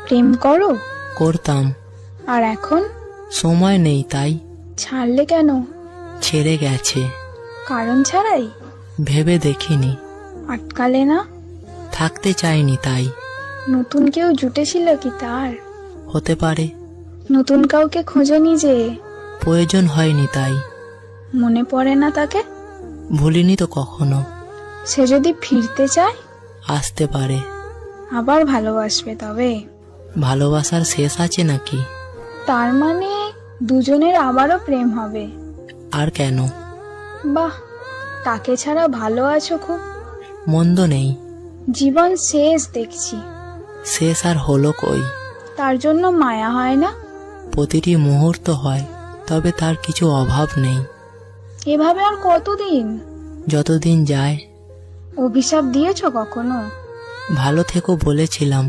প্রেম করো? করতাম, আর এখন? সময় নেই তাই। ছাড়লে কেন? ছেড়ে গেছে। কারণ ছাড়াই? ভেবে দেখিনি। আটকালে না? থাকতে চাইনি তাই। নতুন কেউ জুটেছিল কি তার? হতে পারে। নতুন কাউকে খোঁজনি যে? প্রয়োজন হয়নি তাই। মনে পড়ে না তাকে? ভুলিনি তো কখনো। সে যদি ফিরতে চায়? আসতে পারে। আবার ভালোবাসবে তবে? ভালোবাসার শেষ আছে নাকি? তার মানে দুজনের আবারও প্রেম হবে? আর কেন? বাহ, তাকে ছাড়া ভালো আছো খুব। মন্দ নেই। জীবন শেষ দেখছি। শেষ আর হলো কই? তার জন্য মায়া হয় না? প্রতিটি মুহূর্ত হয়, তবে তার কিছু অভাব নেই। এভাবে আর কতদিন? যতদিন যায়। অভিশাপ দিয়েছো কখনো? ভালো থেকো বলেছিলাম।